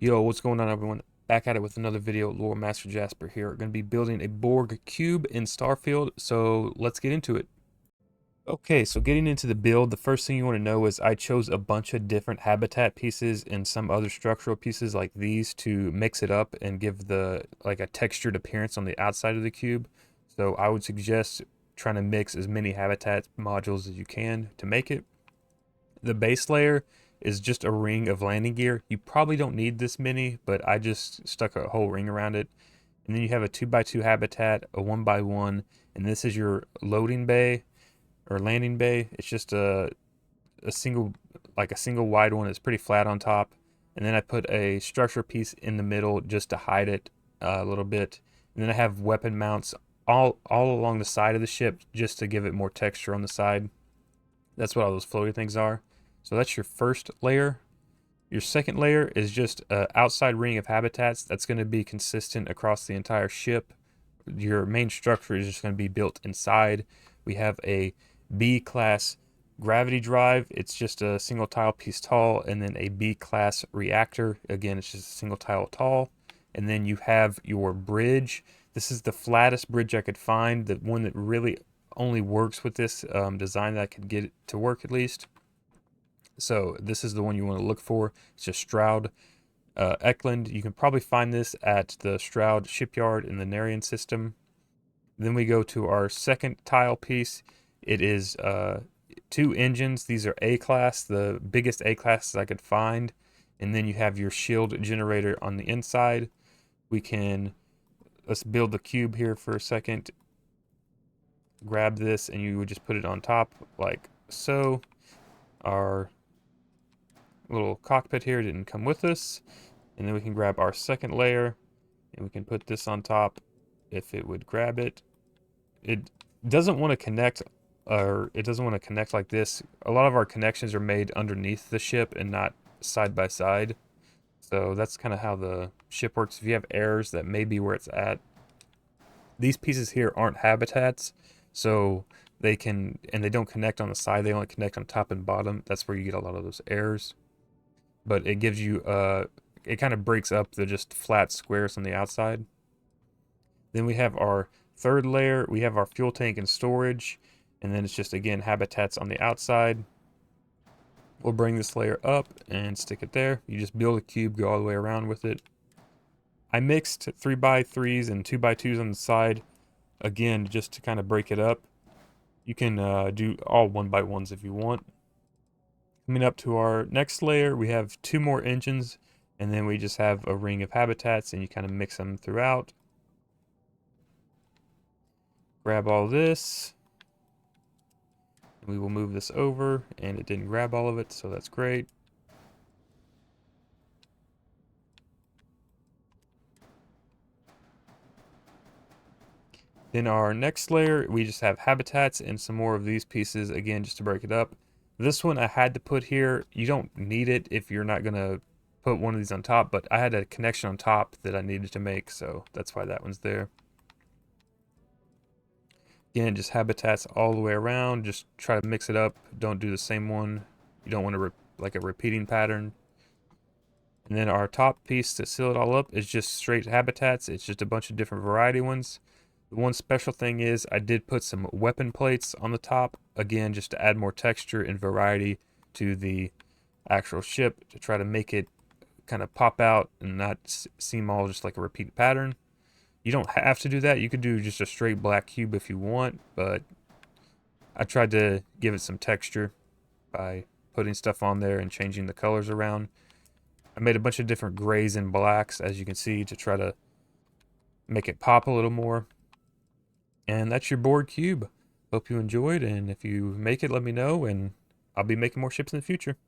Yo, what's going on, everyone? Back at it with another video. Lore Master Jasper here. We're going to be building a Borg cube in Starfield, so let's get into it. Okay, so getting into the build, the first thing you want to know is I chose a bunch of different habitat pieces and some other structural pieces like these to mix it up and give the like a textured appearance on the outside of the cube. So I would suggest trying to mix as many habitat modules as you can to make it. The base layer is just a ring of landing gear. You probably don't need this many, but I just stuck a whole ring around it. And then you have a 2x2 habitat, a 1x1, and this is your loading bay or landing bay. It's just a single like a single wide one. It's pretty flat on top. And then I put a structure piece in the middle just to hide it a little bit. And then I have weapon mounts all along the side of the ship just to give it more texture on the side. That's what all those floaty things are. So that's your first layer. Your second layer is just an outside ring of habitats that's going to be consistent across the entire ship. Your main structure is just going to be built inside. We have a B class gravity drive. It's just a single tile piece tall, and then a B class reactor. Again, it's just a single tile tall. And then you have your bridge. This is the flattest bridge I could find, the one that really only works with this design that I could get it to work at least. So this is the one you want to look for. It's just Stroud Eklund. You can probably find this at the Stroud shipyard in the Narian system. Then we go to our second tile piece. It is two engines. These are A class, the biggest A classes I could find. And then you have your shield generator on the inside. Let's build the cube here for a second. Grab this and you would just put it on top like so. Our little cockpit here didn't come with us. And then we can grab our second layer and we can put this on top if it would grab it. It doesn't want to connect, or it doesn't want to connect like this. A lot of our connections are made underneath the ship and not side by side. So that's kind of how the ship works. If you have errors, that may be where it's at. These pieces here aren't habitats, so they don't connect on the side. They only connect on top and bottom. That's where you get a lot of those errors. But it gives you it kind of breaks up the just flat squares on the outside. Then we have our third layer. We have our fuel tank and storage, and then it's just again habitats on the outside. We'll bring this layer up and stick it there. You just build a cube, go all the way around with it. I mixed 3x3s and 2x2s on the side, again, just to kind of break it up. You can do all 1x1s if you want. Coming up to our next layer, we have two more engines, and then we just have a ring of habitats, and you kind of mix them throughout. Grab all this. We will move this over, and it didn't grab all of it, so that's great. Then our next layer, we just have habitats and some more of these pieces, again, just to break it up. This one I had to put here. You don't need it if you're not going to put one of these on top, but I had a connection on top that I needed to make, so that's why that one's there. Again, just habitats all the way around. Just try to mix it up. Don't do the same one. You don't want to like a repeating pattern. And then our top piece to seal it all up is just straight habitats. It's just a bunch of different variety ones. The one special thing is I did put some weapon plates on the top, again, just to add more texture and variety to the actual ship to try to make it kind of pop out and not seem all just like a repeat pattern. You don't have to do that. You could do just a straight black cube if you want, but I tried to give it some texture by putting stuff on there and changing the colors around. I made a bunch of different grays and blacks, as you can see, to try to make it pop a little more. And that's your Borg cube. Hope you enjoyed, and if you make it, let me know, and I'll be making more ships in the future.